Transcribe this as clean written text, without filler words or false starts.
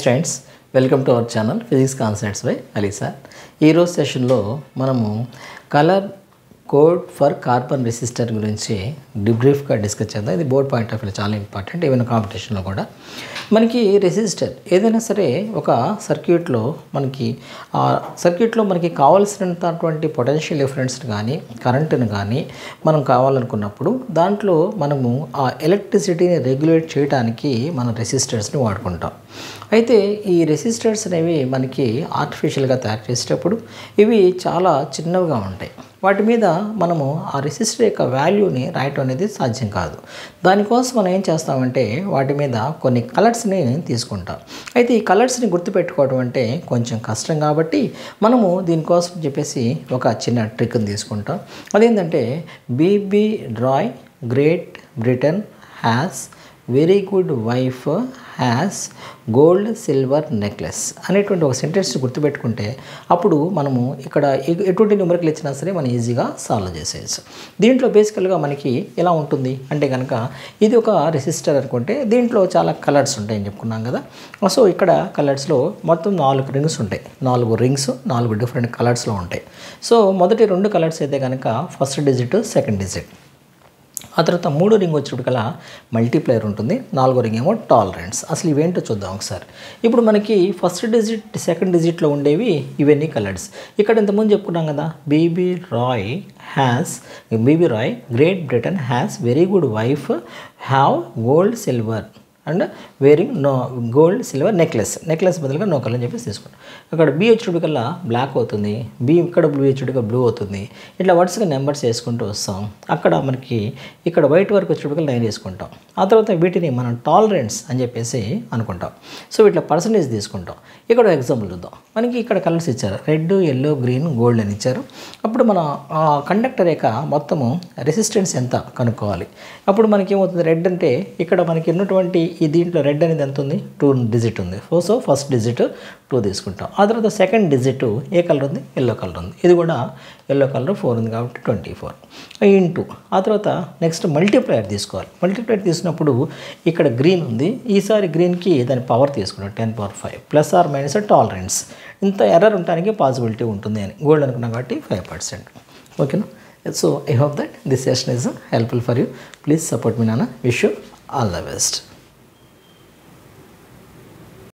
Students welcome to our channel physics concepts by Ali sir. ఈరోజు సెషన్లో మనము colour code for carbon resistor గురించి బ్రీఫ్గా డిస్కస్ చేద్దాం. ఇది బోర్డ్ పాయింట్ ఆఫ్ వ్యూ చాలా ఇంపార్టెంట్. ఏమైనా కాంపిటీషన్లో కూడా మనకి రెసిస్టర్ ఏదైనా సరే ఒక సర్క్యూట్లో మనకి కావాల్సినటువంటి పొటెన్షియల్ డిఫరెన్స్ కానీ కరెంటును కానీ మనం కావాలనుకున్నప్పుడు దాంట్లో మనము ఆ ఎలక్ట్రిసిటీని రెగ్యులేట్ చేయడానికి మనం రెసిస్టర్స్ని వాడుకుంటాం. అయితే ఈ రెసిస్టర్స్ అనేవి మనకి ఆర్టిఫిషియల్గా తయారు చేసేటప్పుడు ఇవి చాలా చిన్నవిగా ఉంటాయి. వాటి మీద మనము ఆ రెసిస్టర్ యొక్క వాల్యూని రాయటం అనేది సాధ్యం కాదు. దానికోసం మనం ఏం చేస్తామంటే వాటి మీద కొన్ని కలర్స్ని తీసుకుంటాం. అయితే ఈ కలర్స్ని గుర్తుపెట్టుకోవడం అంటే కొంచెం కష్టం కాబట్టి మనము దీనికోసం చెప్పేసి ఒక చిన్న ట్రిక్ని తీసుకుంటాం. అదేంటంటే BB Roy Great Britain has very good wife has gold silver necklace అనేటువంటి ఒక సెంటెన్స్ని గుర్తుపెట్టుకుంటే అప్పుడు మనము ఇక్కడ ఎటువంటి న్యూమరికల్ ఇచ్చినా సరే మనం ఈజీగా సాల్వ్ చేసేయచ్చు. దీంట్లో బేసికల్గా మనకి ఎలా ఉంటుంది అంటే కనుక ఇది ఒక రెసిస్టర్ అనుకుంటే దీంట్లో చాలా కలర్స్ ఉంటాయని చెప్పుకున్నాం కదా. సో ఇక్కడ కలర్స్లో మొత్తం 4 రింగ్స్ ఉంటాయి. 4 రింగ్స్ 4 డిఫరెంట్ కలర్స్లో ఉంటాయి. సో మొదటి 2 కలర్స్ అయితే కనుక ఫస్ట్ డిజిట్ సెకండ్ డిజిట్. ఆ తర్వాత 3 రింగ్ వచ్చేటికల్లా మల్టీప్లైర్ ఉంటుంది. 4వ రింగ్ ఏమో టాలరెన్స్. అసలు ఇవేంటో చూద్దాం ఒకసారి. ఇప్పుడు మనకి ఫస్ట్ డిజిట్ సెకండ్ డిజిట్లో ఉండేవి ఇవన్నీ కలర్స్. ఇక్కడ ఇంతకుముందు చెప్పుకున్నాం కదా BB Roy Great Britain has very good wife have gold silver and wearing gold silver necklace బదులుగా నో కలర్ అని చెప్పేసి తీసుకుంటాం. అక్కడ బి వచ్చేటికల్లా బ్లాక్ అవుతుంది. బి ఇక్కడ బ్లూ వచ్చేటిగా బ్లూ అవుతుంది. ఇట్లా వరుసగా నెంబర్స్ వేసుకుంటూ వస్తాం. అక్కడ మనకి ఇక్కడ వైట్ వరకు వచ్చేటికల్లా 9 వేసుకుంటాం. ఆ తర్వాత వీటిని మనం టాలరెన్స్ అని చెప్పేసి అనుకుంటాం. సో ఇట్లా పర్సంటేజ్ తీసుకుంటాం. ఇక్కడ ఎగ్జాంపుల్ చూద్దాం. మనకి ఇక్కడ కలర్స్ ఇచ్చారు, రెడ్ ఎల్లో గ్రీన్ గోల్డ్ అని ఇచ్చారు. అప్పుడు మన కండక్టర్ యొక్క మొత్తము రెసిస్టెన్స్ ఎంత కనుక్కోవాలి. అప్పుడు మనకి ఏమవుతుంది, రెడ్ అంటే ఇక్కడ మనకి ఉన్నటువంటి ఈ దీంట్లో రెడ్ అనేది ఎంత ఉంది, 2 డిజిట్ ఉంది. సో ఫస్ట్ డిజిట్ 2 తీసుకుంటాం. ఆ తర్వాత సెకండ్ డిజిట్ ఏ కలర్ ఉంది, ఎల్లో కలర్ ఉంది. ఇది కూడా ఎల్లో కలర్ 4 ఉంది కాబట్టి 24 ఇంటూ ఆ తర్వాత నెక్స్ట్ మల్టీప్లైయర్ తీసుకోవాలి. మల్టీప్లైయర్ తీసుకున్నప్పుడు ఇక్కడ గ్రీన్ ఉంది. ఈసారి గ్రీన్కి దాని పవర్ తీసుకున్నాం 10⁵ ప్లస్ ఆర్ మైనస్ టాలరెన్స్. ఇంత ఎర్రర్ ఉండడానికి పాసిబిలిటీ ఉంటుంది అని గోల్డ్ అనుకున్నాం కాబట్టి 5%. ఓకేనా. So I hope that this session is helpful for you. Please support me నాన్న. Wish you all the best.